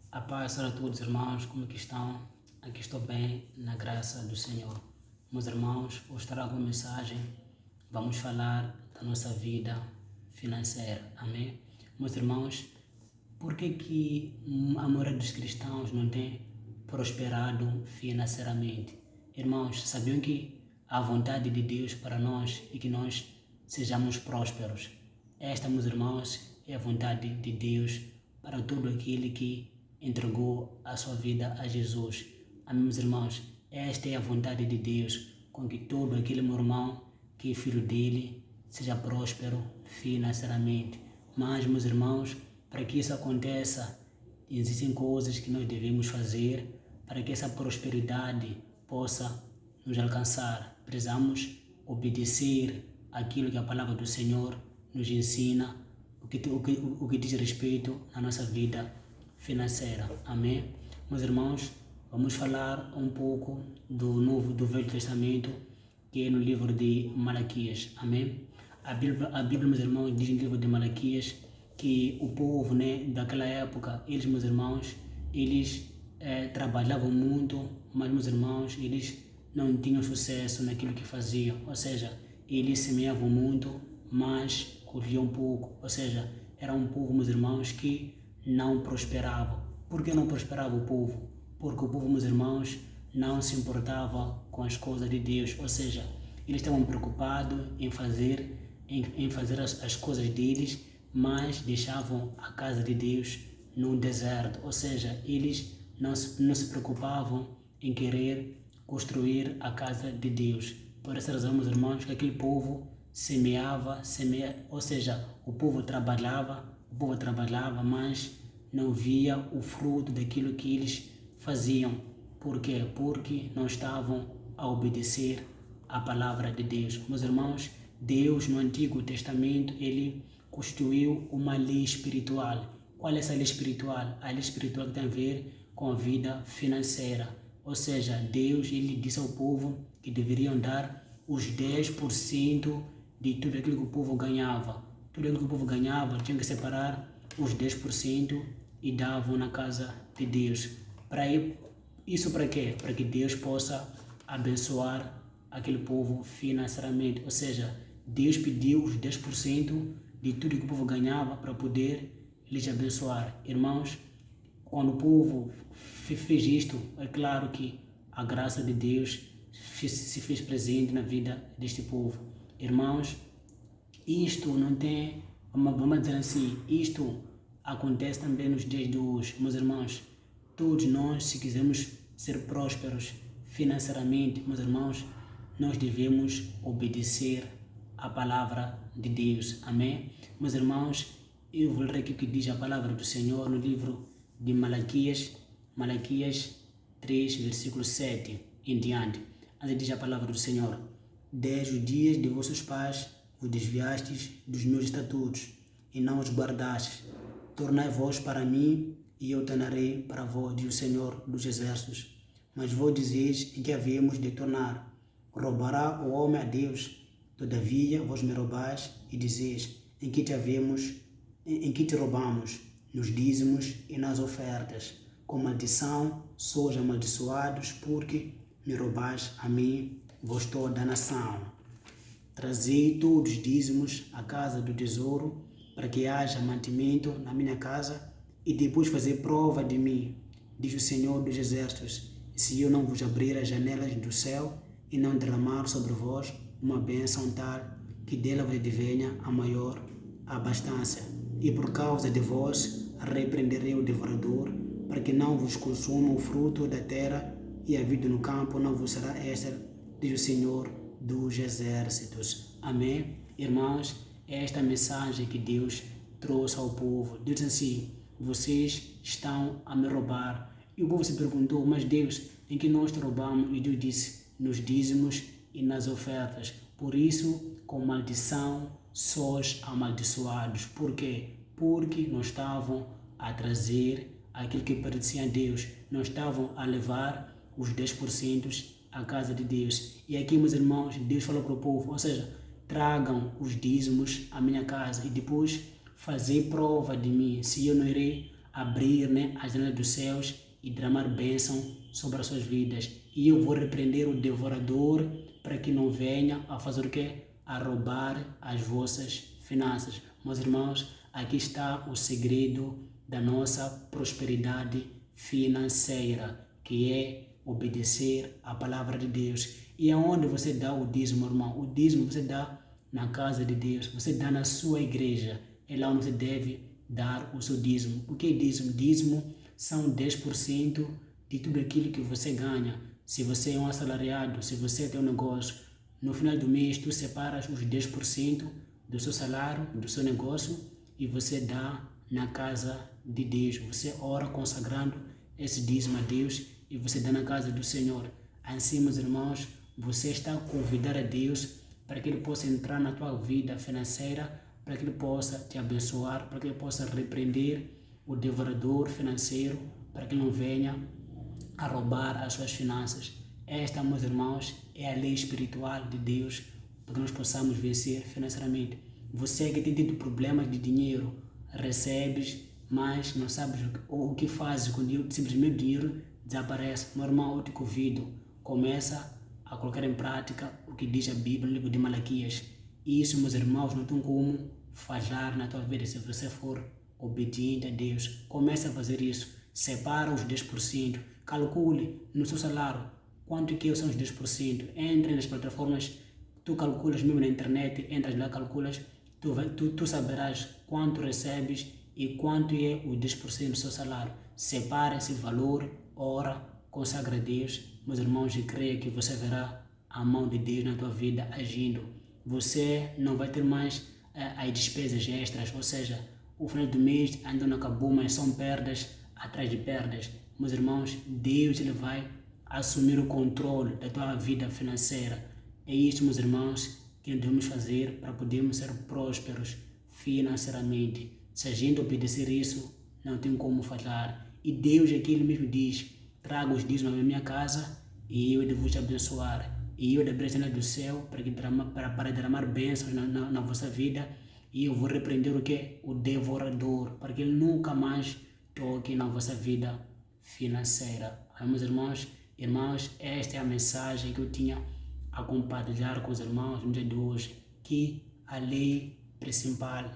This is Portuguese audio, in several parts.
A paz a todos, irmãos, como que estão? Aqui estou bem, na graça do Senhor. Meus irmãos, hoje trago uma mensagem. Vamos falar da nossa vida financeira, amém? Meus irmãos, por que a maioria dos cristãos não tem prosperado financeiramente? Irmãos, sabiam que a vontade de Deus para nós é que nós sejamos prósperos? Esta, meus irmãos, é a vontade de Deus para todo aquele que entregou a sua vida a Jesus. Amém, meus irmãos? Esta é a vontade de Deus, com que todo aquele meu irmão que é filho dele seja próspero financeiramente. Mas, meus irmãos, para que isso aconteça, existem coisas que nós devemos fazer para que essa prosperidade possa nos alcançar. Precisamos obedecer aquilo que a palavra do Senhor nos ensina, o que diz respeito à nossa vida financeira. Amém? Meus irmãos, vamos falar um pouco do Velho Testamento, que é no livro de Malaquias. Amém? A Bíblia, meus irmãos, diz no livro de Malaquias que o povo, daquela época, eles, meus irmãos, eles trabalhavam muito, mas, meus irmãos, eles não tinham sucesso naquilo que faziam. Ou seja, eles semeavam muito, mas colhiam pouco. Ou seja, era um povo, meus irmãos, que não prosperava. Por que não prosperava o povo? Porque o povo, meus irmãos, não se importava com as coisas de Deus. Ou seja, eles estavam preocupados em fazer as coisas deles, mas deixavam a casa de Deus no deserto. Ou seja, eles não se preocupavam em querer construir a casa de Deus. Por essa razão, meus irmãos, que aquele povo semeava, ou seja, o povo trabalhava, mas não via o fruto daquilo que eles faziam. Por quê? Porque não estavam a obedecer a palavra de Deus. Meus irmãos, Deus no Antigo Testamento, ele constituiu uma lei espiritual. Qual é essa lei espiritual? A lei espiritual que tem a ver com a vida financeira. Ou seja, Deus, ele disse ao povo que deveriam dar os 10% de tudo aquilo que o povo ganhava. Tudo aquilo que o povo ganhava, tinham que separar os 10% e davam na casa de Deus. Isso para quê? Para que Deus possa abençoar aquele povo financeiramente. Ou seja, Deus pediu os 10% de tudo que o povo ganhava para poder lhes abençoar. Irmãos, quando o povo fez isto, é claro que a graça de Deus se fez presente na vida deste povo. Irmãos, isto não tem, vamos dizer assim, isto acontece também nos dias de hoje. Meus irmãos, todos nós, se quisermos ser prósperos financeiramente, meus irmãos, nós devemos obedecer a palavra de Deus. Amém? Meus irmãos, eu vou ler aqui o que diz a palavra do Senhor no livro de Malaquias 3, versículo 7 em diante. Assim diz a palavra do Senhor: desde os dias de vossos pais vos desviastes dos meus estatutos e não os guardastes. Tornai-vos para mim e eu tornarei para vós, diz o Senhor dos Exércitos. Mas vós dizeis em que havemos de tornar. Roubará o homem a Deus? Todavia vós me roubais e dizeis: em que te roubamos? Nos dízimos e nas ofertas. Com maldição sois amaldiçoados, porque me roubais a mim, vós toda a nação. Trazei todos os dízimos à casa do tesouro, para que haja mantimento na minha casa, e depois fazer prova de mim, diz o Senhor dos Exércitos, se eu não vos abrir as janelas do céu e não derramar sobre vós uma bênção tal, que dela vos advenha a maior abastança. E por causa de vós repreenderei o devorador, para que não vos consuma o fruto da terra, e a vida no campo não vos será esta, diz o Senhor dos Exércitos. Amém? Irmãos, esta mensagem que Deus trouxe ao povo. Deus diz assim: vocês estão a me roubar. E o povo se perguntou: mas Deus, em que nós te roubamos? E Deus disse: nos dízimos e nas ofertas. Por isso, com maldição sois amaldiçoados. Por quê? Porque não estavam a trazer aquilo que pertencia a Deus. Não estavam a levar os 10% à casa de Deus. E aqui, meus irmãos, Deus falou para o povo, ou seja, tragam os dízimos à minha casa e depois fazer prova de mim, se eu não irei abrir, né, as janelas dos céus e derramar bênção sobre as suas vidas. E eu vou repreender o devorador para que não venha a fazer o quê? A roubar as vossas finanças. Meus irmãos, aqui está o segredo da nossa prosperidade financeira, que é obedecer à palavra de Deus. E aonde você dá o dízimo, irmão? O dízimo você dá na casa de Deus, você dá na sua igreja. É lá onde você deve dar o seu dízimo. O que é dízimo? Dízimo são 10% de tudo aquilo que você ganha. Se você é um assalariado, se você tem um negócio, no final do mês tu separas os 10% do seu salário, do seu negócio, e você dá na casa de Deus. Você ora consagrando esse dízimo a Deus e você dá na casa do Senhor. Assim, meus irmãos, você está a convidar a Deus para que Ele possa entrar na tua vida financeira, para que Ele possa te abençoar, para que Ele possa repreender o devorador financeiro, para que não venha a roubar as suas finanças. Esta, meus irmãos, é a lei espiritual de Deus para que nós possamos vencer financeiramente. Você que tem tido problemas de dinheiro, recebes, mas não sabes o que fazes quando simplesmente o dinheiro desaparece. Meu irmão, eu te convido, começa a colocar em prática o que diz a Bíblia no livro de Malaquias. Isso, meus irmãos, não tem como falhar na tua vida se você for obediente a Deus. Comece a fazer isso. Separa os 10%. Calcule no seu salário quanto que são os 10%. Entre nas plataformas, tu calculas mesmo na internet, entras lá, calculas, tu saberás quanto recebes e quanto é os 10% do seu salário. Separa esse valor, ora, consagra a Deus. Meus irmãos, e creia que você verá a mão de Deus na tua vida agindo. Você não vai ter mais as despesas extras, ou seja, o final do mês ainda não acabou, mas são perdas atrás de perdas. Meus irmãos, Deus ele vai assumir o controle da tua vida financeira. É isso, meus irmãos, que devemos fazer para podermos ser prósperos financeiramente. Se a gente obedecer isso, não tem como falhar. E Deus aqui ele mesmo diz: traga os dízimos à minha casa e eu devo te abençoar. E eu abrir a janela do céu para derramar bênçãos na vossa vida. E eu vou repreender o que? O devorador, para que ele nunca mais toque na vossa vida financeira. Meus irmãos, esta é a mensagem que eu tinha a compartilhar com os irmãos no dia de hoje, que a lei principal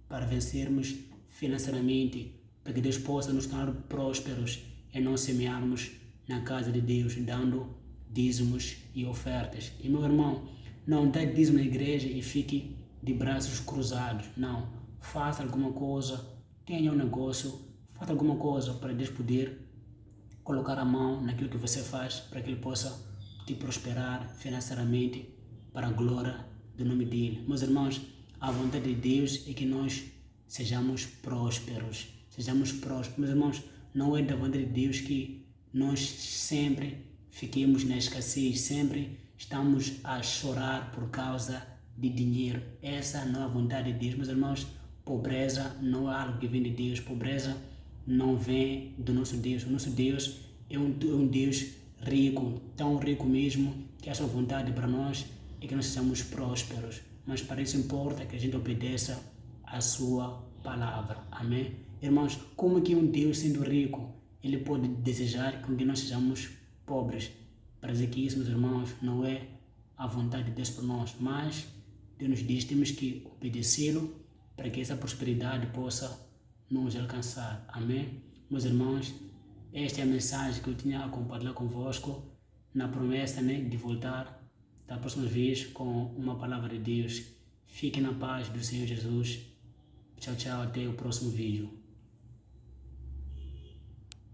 para vencermos financeiramente, para que Deus possa nos tornar prósperos e não semearmos na casa de Deus, dando dízimos e ofertas. E meu irmão, não dê dízimo na igreja e fique de braços cruzados. Não, faça alguma coisa, tenha um negócio, faça alguma coisa para Deus poder colocar a mão naquilo que você faz, para que Ele possa te prosperar financeiramente para a glória do nome dEle. Meus irmãos, a vontade de Deus é que nós sejamos prósperos. Meus irmãos, não é da vontade de Deus que nós sempre fiquemos na escassez, sempre estamos a chorar por causa de dinheiro. Essa não é a vontade de Deus. Meus irmãos, pobreza não é algo que vem de Deus. Pobreza não vem do nosso Deus. O nosso Deus é um Deus rico, tão rico mesmo, que a sua vontade para nós é que nós sejamos prósperos. Mas para isso importa que a gente obedeça a sua palavra. Amém? Irmãos, como que um Deus sendo rico, ele pode desejar que nós sejamos pobres? Para dizer que isso, meus irmãos, não é a vontade de Deus para nós, mas Deus nos diz que temos que obedecê-lo para que essa prosperidade possa nos alcançar. Amém? Meus irmãos, esta é a mensagem que eu tinha a compartilhar convosco, na promessa, né, de voltar da próxima vez com uma palavra de Deus. Fiquem na paz do Senhor Jesus. Tchau, tchau, até o próximo vídeo.